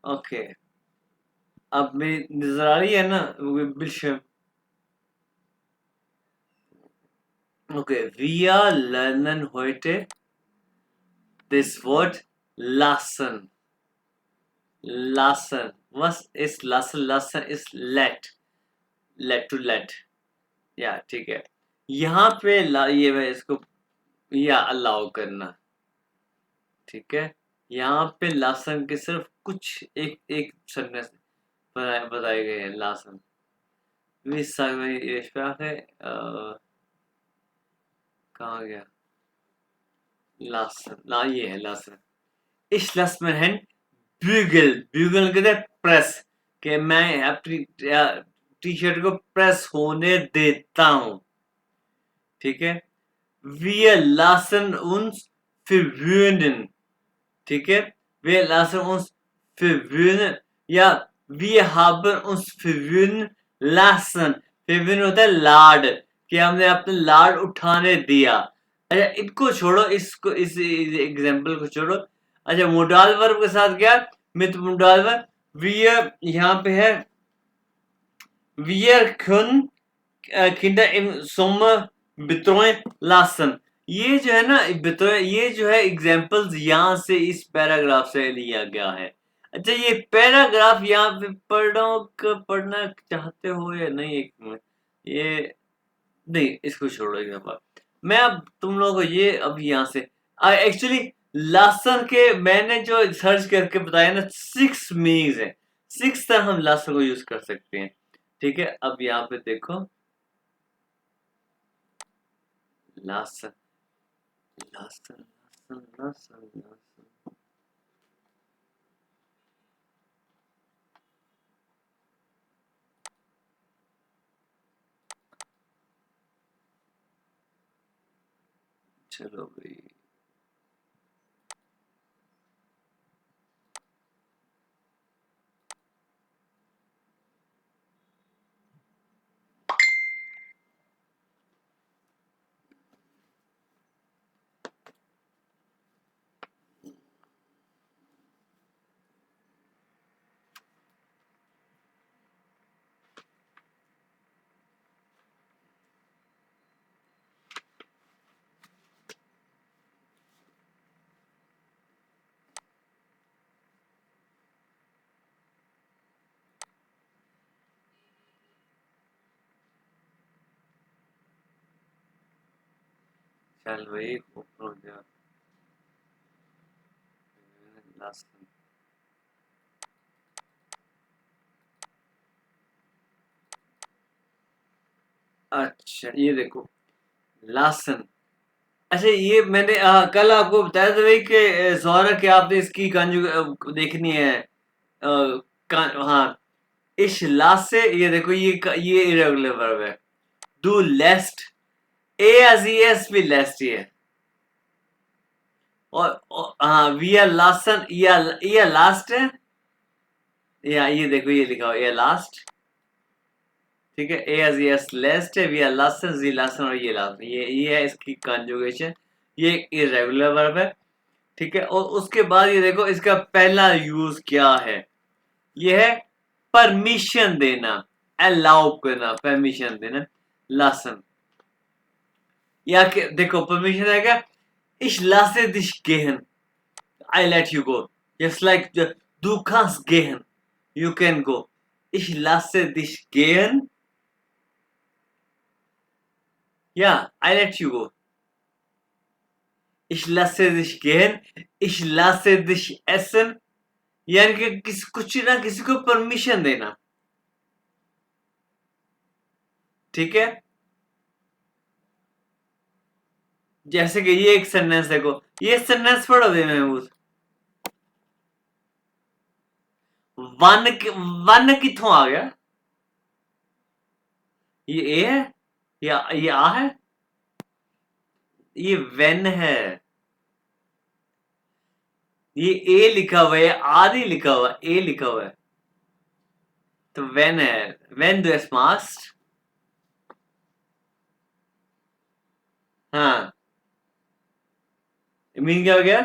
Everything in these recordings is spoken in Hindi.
ओके, अब मेरी नजर आ रही है ना बिल्कुल। Okay, wir lernen heute das Wort lassen. Lassen. Was ist lassen? Lassen ist let. Let to let. या ठीक है। यहाँ पे ये मैं इसको या अलाउ करना। ठीक है। यहाँ पे लासन के सिर्फ कुछ एक एक सेंटेंस बताए गए हैं। लासन Sprache, कहाँ गया? लासन, ला ये है Larsen. Ich lasse mein Hemd bügeln। bügeln कहते हैं प्रेस, कि मैं अपनी टी शर्ट को प्रेस होने देता हूँ। ठीक है। Wir lassen uns verwöhnen। ठीक है। Wir lassen uns verwöhnen या wir haben uns verwöhnen lassen। verwöhnen होता है लाड, कि हमने अपने लाड उठाने दिया। अच्छा, इनको छोड़ो, इसको इस एग्जाम्पल को छोड़ो। अच्छा, मोडाल वर्ब के साथ क्या? मित मोडाल वर्ब wir यहाँ पे है wir können Kinder im Sommer betreuen lassen। ये जो है ना betreuen, ये जो है एग्जाम्पल्स यहाँ से इस पैराग्राफ से लिया गया है। अच्छा, ये पैराग्राफ यहाँ पे पढ़ना चाहते हो या नहीं? एक मिनट, ये नहीं, इसको छोड़ो एक दफा। मैं अब तुम लोगों को ये अब यहाँ से एक्चुअली लासन के मैंने जो सर्च करके बताया ना, 6 मीनिंग्स है। 6 तरह हम लासन को यूज कर सकते हैं। ठीक है, अब यहाँ पे देखो Larsen, Larsen, Larsen, Larsen, Larsen. चलो भाई, चल भाई, ऊपर हो जा। लासन, अच्छा ये देखो लासन। अच्छा, ये मैंने कल आपको बताया था भाई कि सौरभ कि आपने इसकी कंजू देखनी है। हाँ, इस लास्ट से ये देखो, ये इरेगुलर वर्ब है। Do lest, A S E S भी लेस्ट ही है। और हाँ, वी आर लासन, ये लास्ट है। या ये देखो, ये लिखा हुआ ये लास्ट। ठीक है, ए एस ई एस लेस्ट है, वी आर लासन, जी लासन, और ये लास्ट, ये है इसकी कंजुगेशन। ये इरेगुलर वर्ब है। ठीक है, और उसके बाद ये देखो इसका पहला यूज क्या है। ये है परमिशन देना, अलाउ करना, परमिशन देना। लासन, या देखो परमिशन है क्या? Ich lasse dich gehen, I let you go, just like du kannst gehen, you can go। Ich lasse dich gehen, ja, I let you go। Ich lasse dich gehen, ich lasse dich essen, यानी कि कुछ ना किसी को परमिशन देना। ठीक है, जैसे कि ये एक सेंटेंस देखो, ये सेंटेंस पढ़ो दे महमूद। वन, वन किथों आ गया? ये ए है या ये आ है? ये वेन है। ये ए लिखा हुआ है, आ नहीं लिखा हुआ, ए लिखा हुआ है, तो वेन है। वेन दो स्मास्ट। हाँ, मीन क्या हो गया?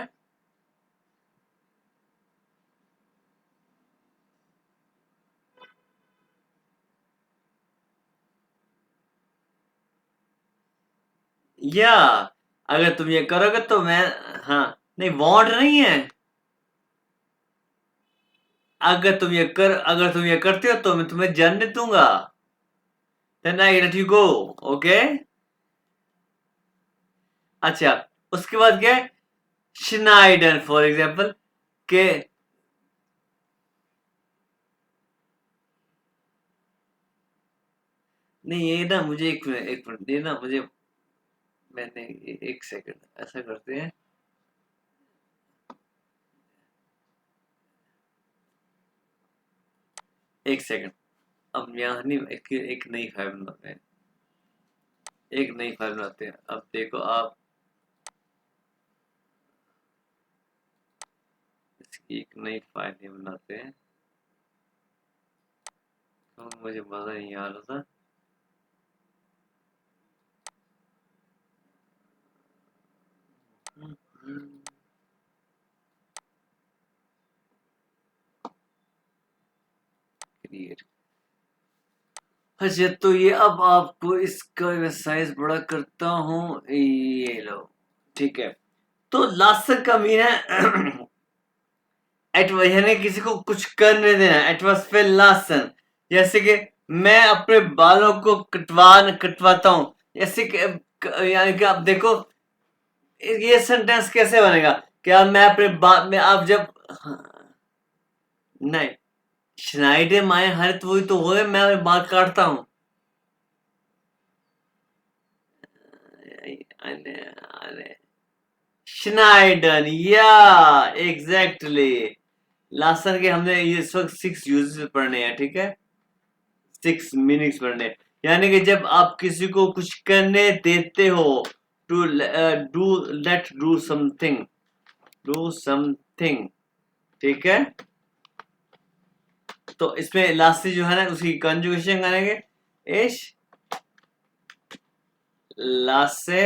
या अगर तुम ये करोगे तो मैं, हाँ, नहीं वांट नहीं है। अगर तुम ये करते हो तो मैं तुम्हें जाने दूंगा। Then I let you go. Okay. अच्छा, उसके बाद क्या है? श्नाइडर फॉर एग्जाम्पल के, नहीं ये ना मुझे एक मिनट ये ना मुझे, मैंने एक सेकंड ऐसा करते हैं। एक सेकंड, अब यहाँ नहीं, एक नई फाइल बनाते हैं। एक नई फाइल बनाते हैं, अब देखो आप, इसकी एक नई फाइल नहीं बनाते हैं तो मुझे मजा नहीं आ रहा था। क्रिएट। अच्छा तो ये अब आपको इसका मैं साइज बड़ा करता हूँ, ये लो। ठीक है, तो लास्ट का मीन है यानी किसी को कुछ करने देना, एटमॉस्फेयर लासन। जैसे कि मैं अपने बालों को कटवाता हूँ, जैसे कि यानी कि आप देखो ये सेंटेंस कैसे बनेगा? क्या मैं अपने बाल में आप जब, हाँ, नहीं, श्नाइडर माए हर तो वही तो हो है, मैं अपने बाल काटता हूँ। अरे अरे, श्नाइडर, या एग्जैक्टली। लासन के हमने ये इस वक्त 6 यूजेस पढ़ने हैं, ठीक है, 6 मीनिंग्स पढ़ने हैं। यानी कि जब आप किसी को कुछ करने देते हो, to do, let do something, ठीक है। तो इसमें लास्ट से जो है ना उसकी कंजुगेशन करेंगे, इश लास्ट से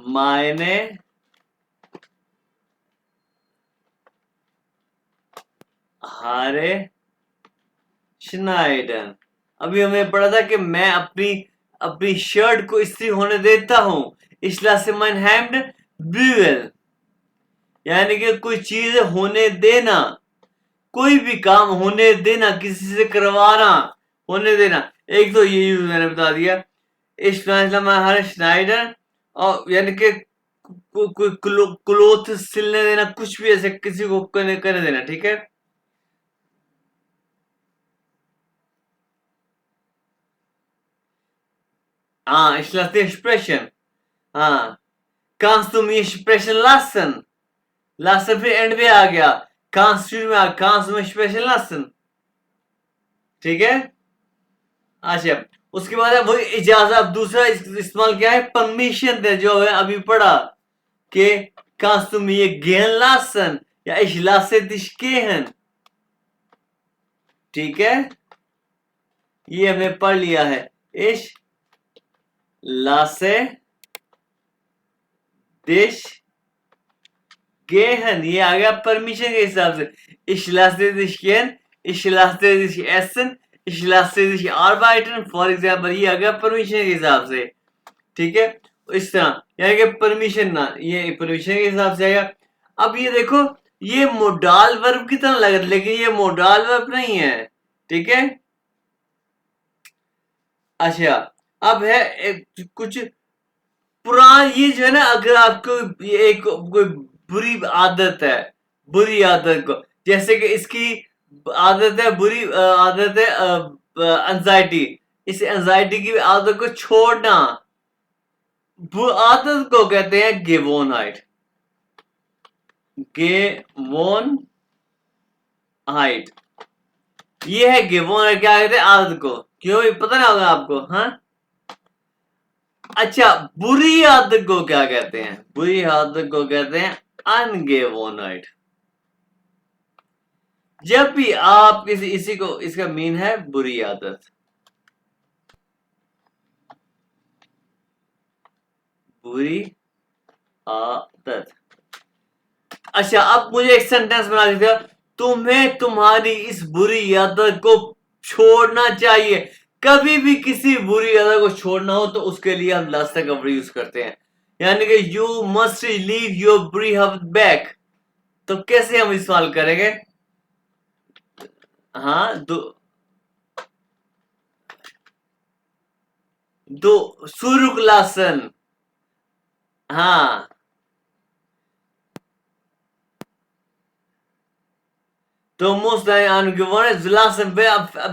मायने हारे श्नाइडर। अभी हमें पढ़ा था कि मैं अपनी अपनी शर्ट को इस्त्री होने देता हूं, इसलिए से mein Hemd bügel, यानी कि कोई चीज होने देना, कोई भी काम होने देना, किसी से करवाना, होने देना। एक तो ये यूज मैंने बता दिया, इस हर श्नाइडर, और यानी कि कोई क्लोथ सिलने देना, कुछ भी ऐसे किसी को करने देना, ठीक है। हाँ, ich lasse dich sprechen। हाँ, kannst du mich sprechen lassen? Larsen फिर एंड पे आ गया, kannst में आ, kannst du mich sprechen lassen, ठीक है। अच्छा, उसके बाद है वही इजाजत। अब दूसरा इस्तेमाल क्या है? परमिशन दे, जो है अभी पढ़ा कि kannst du mir gehen lassen या ich lasse dich gehen, ठीक है। ये हमने पढ़ लिया है, ich lasse dich gehen, ये आ गया परमिशन के हिसाब से। ich lasse dich gehen, ich lasse dich essen, ich lasse dich arbeiten, for example, ये आ गया परमिशन के हिसाब से, ठीक है। इस तरह यानी कि परमिशन ना, ये परमिशन के हिसाब से आएगा। अब ये देखो, ये मोडाल वर्ब की तरह लग रहा है, लेकिन ये मोडाल वर्ब नहीं है, ठीक है। अच्छा, अब है कुछ पुरान, ये जो है ना, अगर आपको ये एक कोई बुरी आदत है, बुरी आदत को, जैसे कि इसकी आदत है, बुरी आदत है एंजाइटी, इस एंजाइटी की आदत को छोड़ना, वो आदत को कहते हैं गिवोनाइट। गिवोन हाइट, ये है गिवोनाइट। क्या कहते हैं? आदत को। क्यों, ये पता ना होगा आपको, हाँ। अच्छा, बुरी आदत को क्या कहते हैं? बुरी आदत को कहते हैं अनगेवोनाइट। जब भी आप किसी इसी को, इसका मीन है बुरी आदत, बुरी आदत। अच्छा, अब मुझे एक सेंटेंस बना दीजिए, तुम्हें तुम्हारी इस बुरी आदत को छोड़ना चाहिए। कभी भी किसी बुरी आदत को छोड़ना हो तो उसके लिए हम लास्ट का वर्ड यूज करते हैं, यानी कि यू मस्ट लीव योर बुरी हैबिट बैक। तो कैसे हम इस्तेमाल करेंगे? हाँ, दो सुरुकलासन। हाँ, तो मोस्ट जुलासन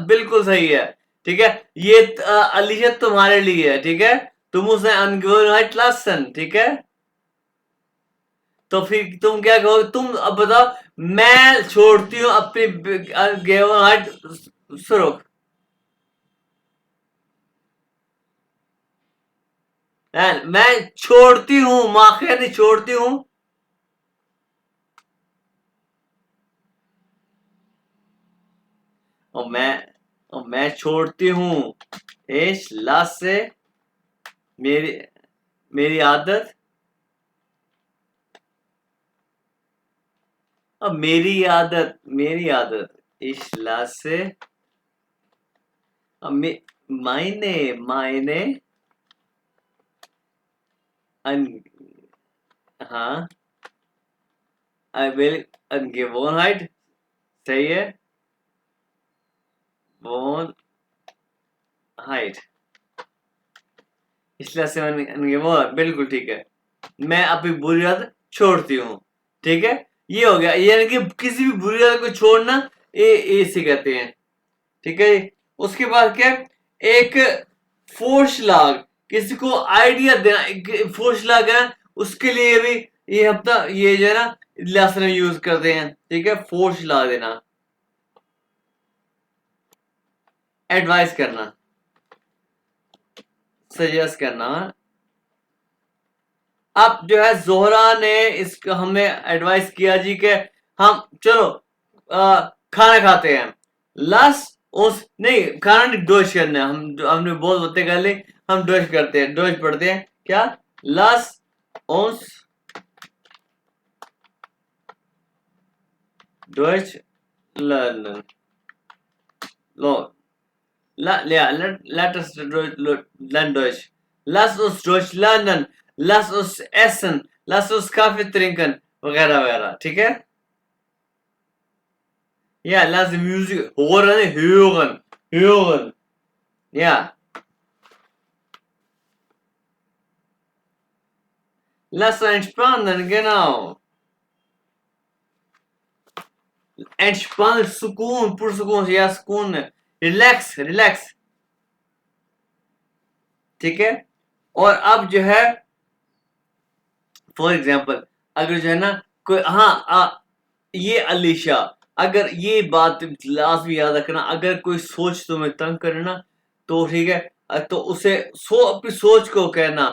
बिल्कुल सही है। ठीक है, ये अलीशा तुम्हारे लिए है। ठीक है, तुम उसने अनगिवन लासन। ठीक है, तो फिर तुम क्या कहोगे? तुम अब बताओ, मैं छोड़ती हूँ अपनी गिवन हाइट सुरुक। मैं छोड़ती हूँ, माखे नहीं छोड़ती हूँ। और मैं छोड़ती हूँ इस लाश से मेरी मेरी आदत। अब मेरी आदत इस लाश से। अब मायने मायने हाँ, आई विल गिवन हाइट। सही है, बोन हाइट इसलिए से वो बिल्कुल ठीक है। मैं अपनी बुरी आदत छोड़ती हूँ। ठीक है, ये हो गया, यानी कि किसी भी बुरी आदत को छोड़ना, ये इसे कहते हैं। ठीक है, उसके बाद क्या? एक फोर्स लाग, किसी को आइडिया देना, फोर्स लाग है, उसके लिए भी ये हफ्ता ये जो है ना लेसन यूज करते हैं। ठीक है, फोर्स ला देना, एडवाइस करना, सजेस्ट करना। अब जो है जोहरा ने इस हमें एडवाइस किया जी के हम चलो खाना खाते हैं। लस उस नहीं खाना नहीं, डोज करना है। हमने बहुत होते गले हम डोज करते हैं, डोज पढ़ते हैं क्या? लस उस डोज लर्न लो let us learn Deutsch. Lass uns Deutsch lernen. Lass uns essen. Lass uns Kaffee trinken. वगैरह वगैरह। ठीक है, या lass Musik hören. Ja, lass entspannen, genau. Entspannen, सुकून, पुरसुकून या सुकून, रिलैक्स। ठीक है, और अब जो है फॉर एग्जाम्पल अगर जो है ना कोई ये अलीशा, अगर ये बात लाजमी याद रखना, अगर कोई सोच तुम्हें तंग करे ना तो ठीक है, तो उसे अपनी सोच को कहना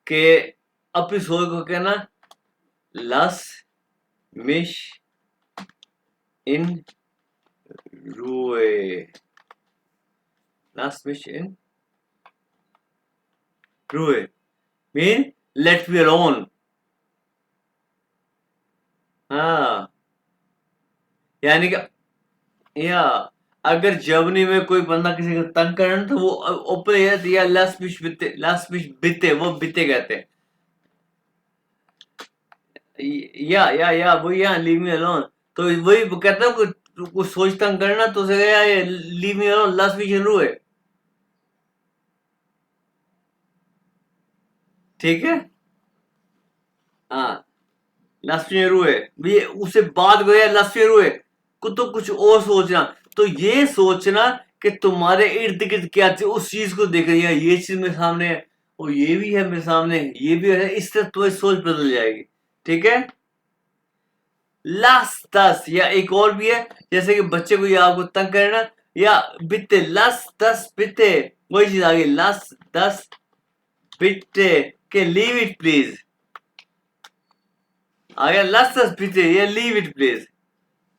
कि अपनी सोच को कहना लस मिश इन रूए, लस मिश इन रूए मीन लेट मी अलोन। हाँ, यानी कि या अगर जर्मनी में कोई बंदा किसी को तंग करे ना तो वो ऊपर या लास्ट मिश बिते, वो बिते कहते हैं। या वो या लीव मी अलोन, तो वही कहता है कुछ सोच तंग करना तो उसे या लीव मी अलोन लास्ट मिश इन रूए। ठीक है, हाँ, लास्ट मिश इन रूए, ये उसे बात को या लास्ट मिश इन रूए को तो कुछ और सोचना। तो ये सोचना कि तुम्हारे इर्द गिर्द क्या चीज, उस चीज को देख रही है, ये चीज मेरे सामने है और ये भी है मेरे सामने, ये भी है, इस तरह तुम्हारी सोच बदल जाएगी। ठीक है, लास्ट 10 या एक और भी है, जैसे कि बच्चे को या आपको तंग करना या बिते, लास्ट 10 बिते, वही चीज आ गई, लास्ट 10 बिते के लीव इट प्लीज आ गया, लास्ट 10 बिते या लीव इट प्लीज।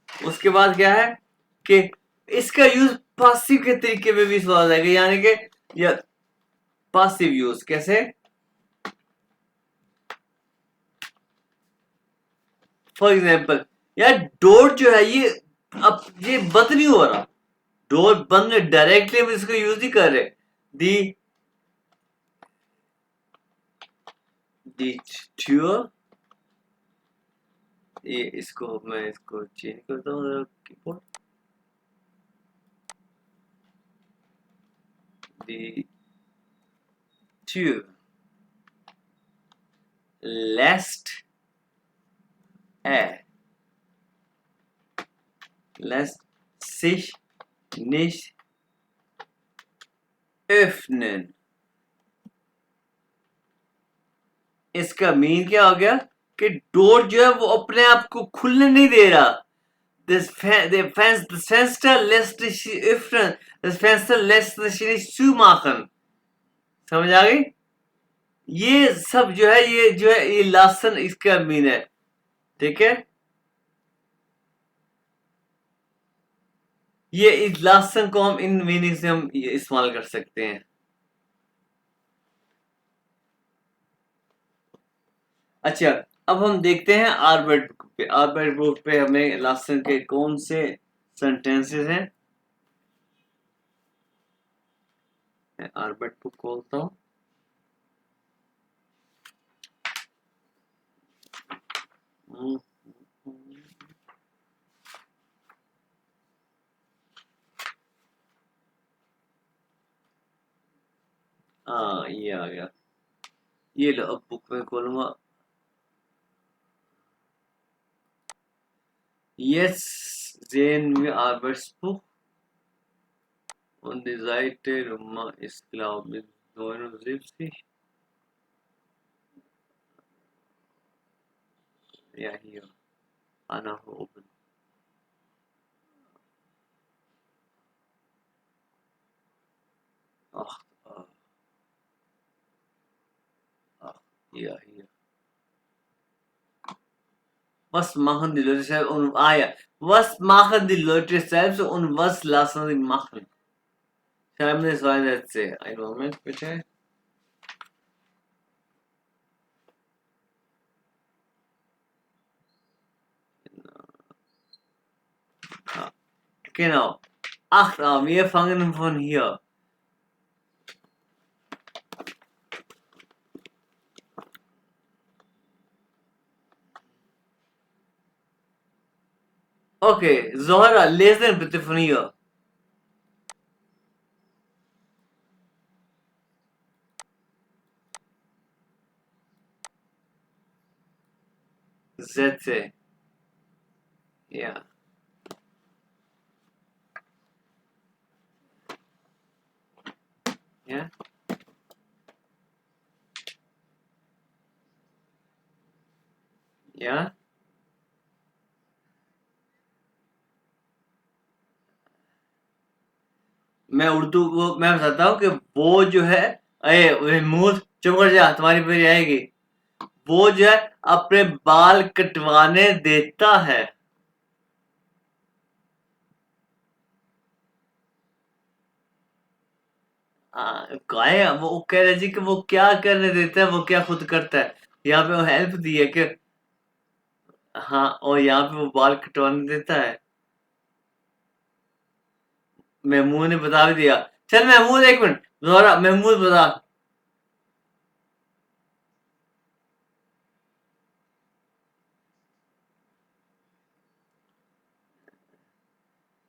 उसके बाद क्या है कि इसका यूज पासिव के तरीके में भी सोचा जाएगा, यानी कि या पासिव यूज कैसे? फॉर एग्जाम्पल यार डोट जो है ये अब ये बंद नहीं हो रहा, डोर बंद में डायरेक्टली हम इसको यूज नहीं कर रहे। दी ट्यूर, ये इसको मैं इसको चेंज करता हूँ कीबोर्ड। दी tour lässt lässt sich nicht öffnen। इसका मीन क्या हो गया कि डोर जो है वो अपने आप को खुलने नहीं दे रहा। Das Fenster lässt sich öffnen, das Fenster lässt sich nicht zumachen। समझ आ गई? ये सब जो है ये लासन इसका मीन है। ठीक है, ये इस लासन को हम इन मीनिंग से हम इस्तेमाल कर सकते हैं। अच्छा, अब हम देखते हैं आर्बर्ट बुक पे। आर्बर्ट बुक पे हमें लासन के कौन से सेंटेंसेस हैं। मैं आर्बर्ट बुक खोलता हूँ। हाँ, ये आ गया। ये लो, अब बुक में खोलूंगा। Jetzt sehen wir Alberts Buch und die Seite Nummer ist, glaube ich, 79. Ja, hier. Nach oben. Ach, ja, hier. Was machen die Leute selbst und ja, was machen die Leute selbst und was lassen sie machen? Schreiben wir zwei Sätze. Einen Moment bitte. Genau. Wir fangen von hier. Okay, Zohra, lesen bitte von hier. Sätze. Ja. Ja. Ja. मैं उर्दू वो मैं बताता हूँ कि वो जो है, अरे मुंह चुप कर जा, तुम्हारी बारी आएगी। वो जो है अपने बाल कटवाने देता है। काय वो कह रहे जी कि वो क्या करने देता है, वो क्या खुद करता है। यहाँ पे वो हेल्प दी है कि हाँ, और यहाँ पे वो बाल कटवाने देता है। महमूद ने बता भी दिया। चल महमूद, एक मिनट दोबारा, महमूद बता।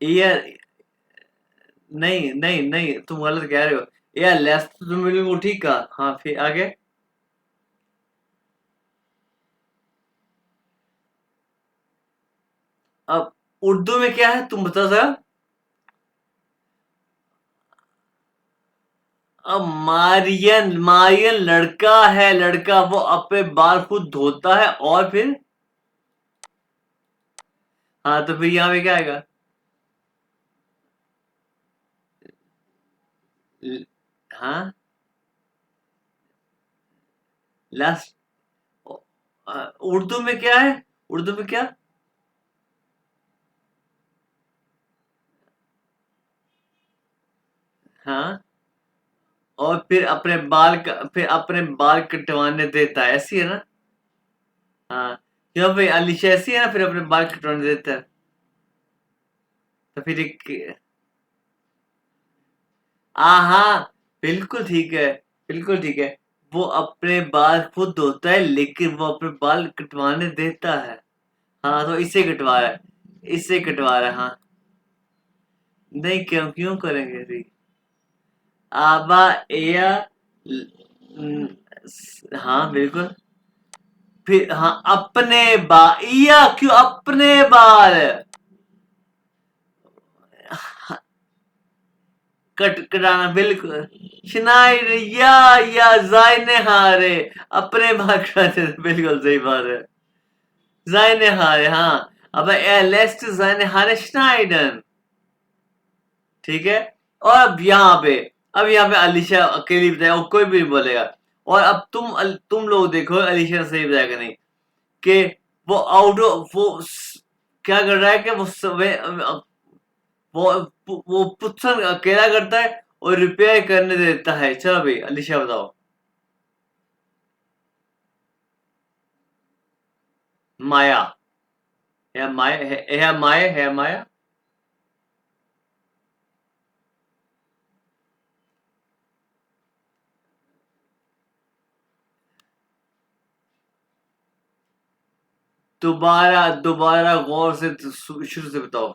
ये नहीं नहीं नहीं, तुम गलत कह रहे हो। यार लेस तो तुम बिल्कुल ठीक कहा। हाँ, फिर आगे। अब उर्दू में क्या है तुम बता जरा। अब मारियन, मारियन लड़का है, लड़का वो अपने बाल खुद धोता है और फिर हाँ, तो फिर यहाँ पे क्या आएगा? हाँ, लास्ट। उर्दू में क्या है? उर्दू में क्या? हाँ, और फिर अपने बाल कटवाने देता है, ऐसी है ना? हाँ, क्यों भाई, अलीशा ऐसी है ना, फिर अपने बाल कटवाने देता है। तो फिर एक हाँ, बिल्कुल ठीक है, बिल्कुल ठीक है। वो अपने बाल खुद धोता है, लेकिन वो अपने बाल कटवाने देता है। हाँ, तो इससे कटवा रहा है, इससे कटवा रहा है, हाँ। नहीं, क्यों क्यों करेंगे जी? आबा एया हाँ, बिल्कुल। फिर हाँ, अपने या क्यों अपने बाल? कटाना, बिल्कुल। शिनाइड या जायने हारे, अपने बाल कटाते थे, बिल्कुल सही बात है। जायने हारे, हाँ। अब लेस्ट जायने हारे schneiden, ठीक है। और अब यहाँ पे अलीशा अकेली बताया, और कोई भी नहीं बोलेगा। और अब तुम लोग देखो अलीशा सही बताएगा नहीं, कि वो क्या कर रहा है, कि वो वो पुत्सन अकेला करता है और रिपेयर करने देता है। चलो भाई, अलीशा बताओ। माया, है माया। दोबारा दोबारा गौर से शुरू से बताओ।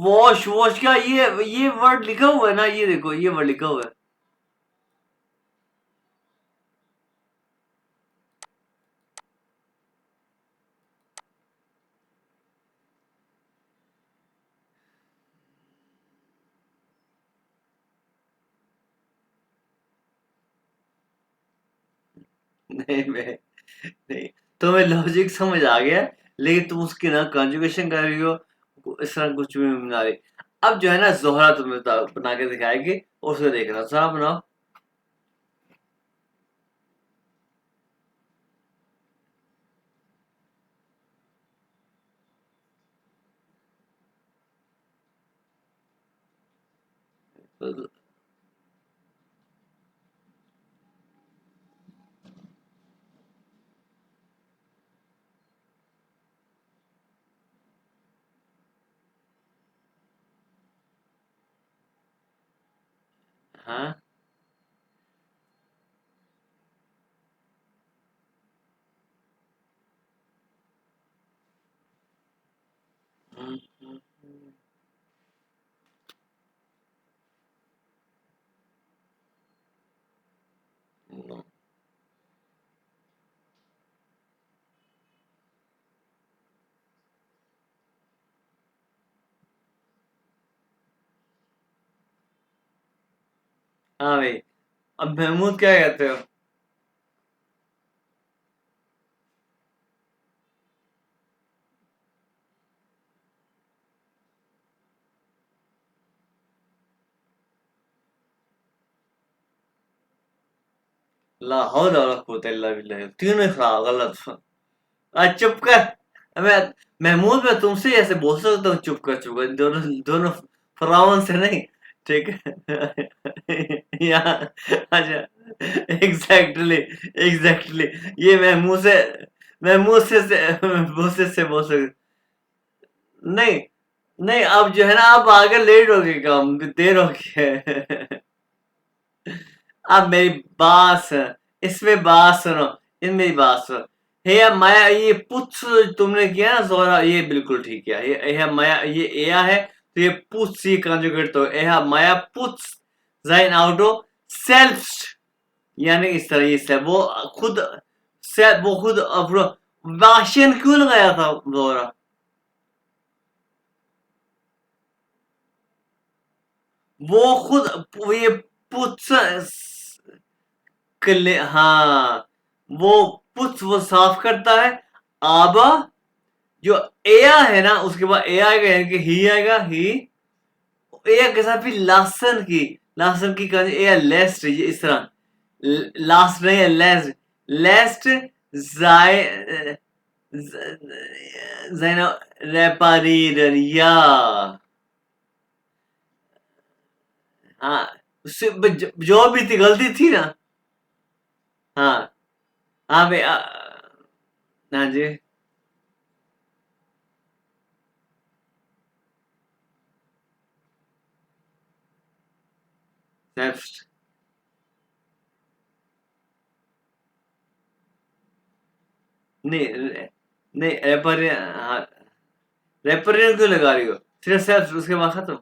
वॉश वॉश का ये वर्ड लिखा हुआ है ना, ये देखो ये वर्ड लिखा हुआ है। नहीं मैं नहीं, तुम्हें लॉजिक समझ आ गया, लेकिन तुम उसकी ना कंजुगेशन कर रही हो, इस तरह कुछ भी नहीं बना रही। अब जो है ना, जोहरा तुम्हें बना के दिखाएगी, उसको देखना। साहब बनाओ। हाँ। हम्म, हम्म, हम्म। हाँ भाई, अब महमूद क्या कहते हो? ला हौला वला कुव्वता इल्ला बिल्लाह, तीनों ही खराब, गलत। चुप कर। मैं महमूद, मैं तुमसे ही ऐसे बोल सकता हूँ, चुप कर चुप कर, दोनों दोनों फरावन से नहीं, ठीक है। यहाँ, अच्छा, एग्जैक्टली, एग्जैक्टली। ये मैं मुंह से बोल सकता। नहीं, नहीं, अब जो है ना, अब आगे लेट हो गई, काम देर हो गई है। अब मेरी बात सुनो, इसमें बात सुनो, इन मेरी बात सुनो। हे माया, ये पुच्छ तुमने किया ना जोरा, ये बिल्कुल ठीक किया। ये माया, ये एया है, तो ये पुच्छ, ये कंजुगेट, तो एहा माया पुच्छ sein Auto selbst, यानी इस तरह, ये सब वो खुद, से वो खुद अपना वाशन क्यों लगाया था जोरा? वो खुद, ये पुच्छ हाँ, वो पुच्छ वो साफ करता है। आबा, जो एया है ना, उसके बाद ए आएगा, यानी कि ही आएगा, ही। एया के साथ भी लासन की कंज एया लेस्ट, ये इस तरह, लास्ट नहीं है, लेस्ट, लेस्ट, जाय जाइना रेपारीरन, या हाँ, जो भी थी, गलती थी ना। हाँ, हाँ भाई हाँ जी। नेक्स्ट। नहीं नहीं रैपर, हाँ रैपर क्यों लगा रही हो? सिर्फ सेल्फ उसके बाद खत्म।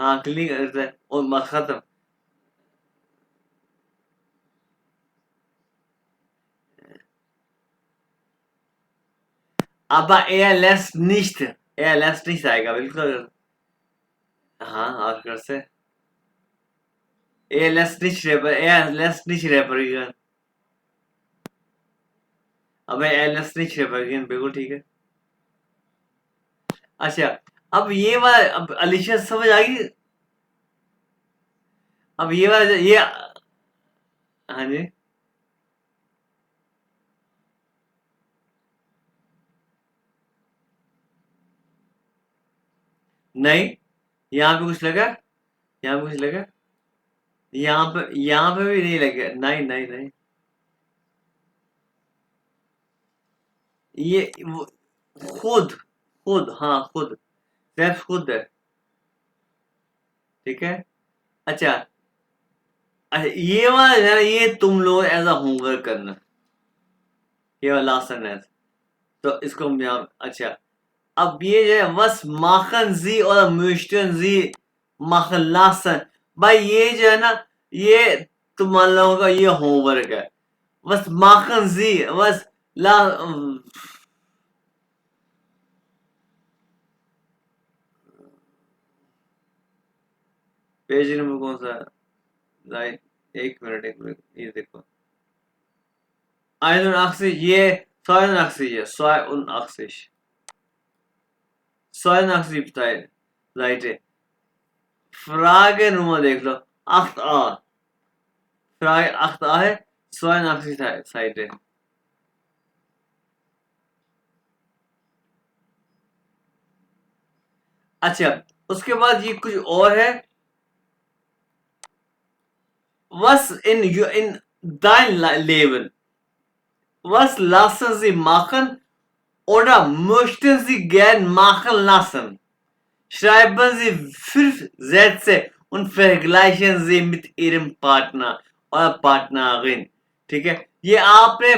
हाँ क्लिक करता है और खत्म। Aber er lässt nicht, er lässt nicht आएगा बिल्कुल। हाँ और फिर से er lässt nicht reparieren। अबे er lässt nicht reparieren बिल्कुल ठीक है। अच्छा अब ये वाला, अब अलीशा समझ आ गई। अब ये वाला ये, हाँ जी। नहीं, यहाँ पे कुछ लगा, यहाँ पे कुछ लगा, यहाँ पे भी नहीं लगा, नहीं नहीं नहीं। ये खुद, खुद हाँ खुद, सिर्फ खुद है। ठीक है। अच्छा अच्छा, ये वाला है ना, ये तुम लोग एज अ होमवर्क करना, ये वाला लास्ट है। तो इसको हम यहाँ, अच्छा अब ये जो है was machen Sie oder möchten Sie machen lassen, भाई ये जो है ना, ये तुम लोगों का ये होमवर्क है। was machen Sie was ला, पेज नंबर कौन सा है? लाइक एक मिनट ये देखो। 81, ये 82 है, 82, 82 Seite, Fragennummer देख लो, 8a, Frage 8a है, 82 Seite। अच्छा उसके बाद ये कुछ और है। Was in dein Leben, was lassen Sie machen oder möchten Sie gern machen lassen? Schreiben Sie 5 Sätze und vergleichen sie mit Ihrem Partner और पार्टनरिन। ठीक है, ये आपने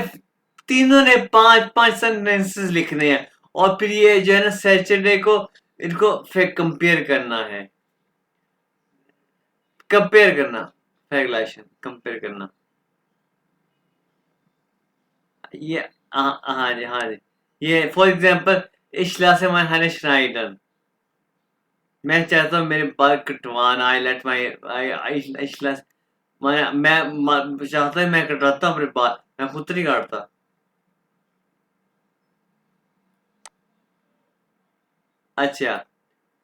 तीनों ने पांच पांच सेंटेंसेस लिखने हैं और फिर ये जो है ना सैटरडे को इनको फिर कंपेयर करना है। कंपेयर करना, फैगलाइशन कंपेयर करना। ये हाँ जी हाँ जी। ये for example ich lasse mein Haar schneiden, मैं चाहता हूँ मेरे बाल कटवाना, आई लेट माई आई मैं चाहता है मैं कटवाता हूँ अपने बाल, मैं खुद नहीं काटता। अच्छा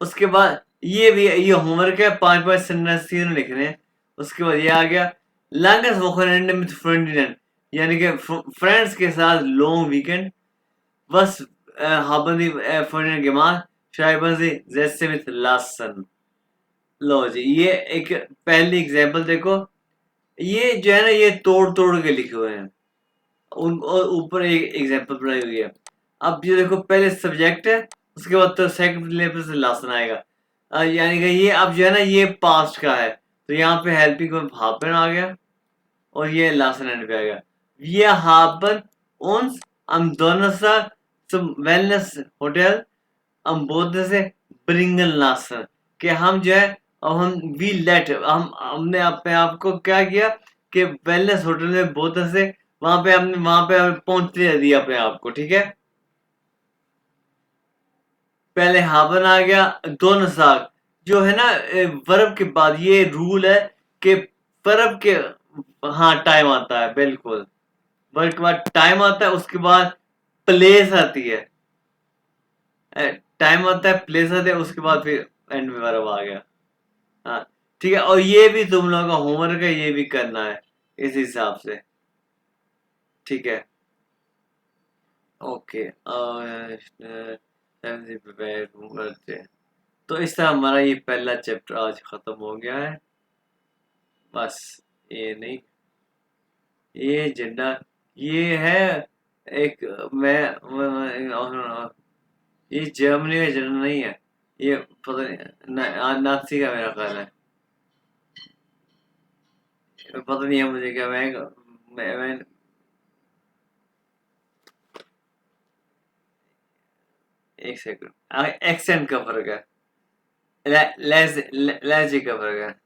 उसके बाद ये भी ये होमवर्क है, पांच पांच सेंटेंस तीनों लिखने हैं। उसके बाद ये आ गया लैंग्वेज वोकरेंड विद फ्रेंडिनन, यानी कि फ्रेंड्स के साथ लॉन्ग वीकेंड। बस haben die Freundinnen gemacht, schreiben Sie Sätze mit lassen। लो जी ये एक पहली एग्जांपल देखो, ये जो है ना ये तोड़ तोड़ के लिखे हुए हैं, उन और ऊपर एक एग्जांपल बनाई हुई है। अब ये देखो पहले सब्जेक्ट है, उसके बाद तो सेकंड लेवल से लासन आएगा। यानी कि ये अब जो है ना ये पास्ट का है, तो यहाँ पे हेल्पिंग वर्ब हापन आ गया और ये लासन एंड पे आ गया। ये हापन uns am Donnerstag zum Wellness Hotel am Boden से ब्रिंगल लासन, कि हम जो है अब हम वी लेट हमने अपने आप को क्या किया कि वेलनेस होटल में बोतल से वहां पे हमने पहुंचने दिया अपने आप को। ठीक है, पहले हाबन आ गया, दोनों साग जो है ना वर्ब के बाद ये रूल है कि वर्ब के, हाँ टाइम आता है बिल्कुल, वर्ब के बाद टाइम आता है, उसके बाद प्लेस आती है, टाइम आता है प्लेस आती है, उसके बाद फिर एंड में वर्ब आ गया। हाँ ठीक है, और ये भी तुम लोगों का होमवर्क है, ये भी करना है इस हिसाब से। ठीक है ओके तो इस तरह हमारा ये पहला चैप्टर आज खत्म हो गया है। बस ये नहीं, ये झंडा ये है एक ये जर्मनी का झंडा नहीं है, ये पता नहीं नाथसी का मेरा ख्याल है, पता नहीं है मुझे क्या मैं एक सेकंड एक्सेंट का फर्क है, लहजे का फर्क है।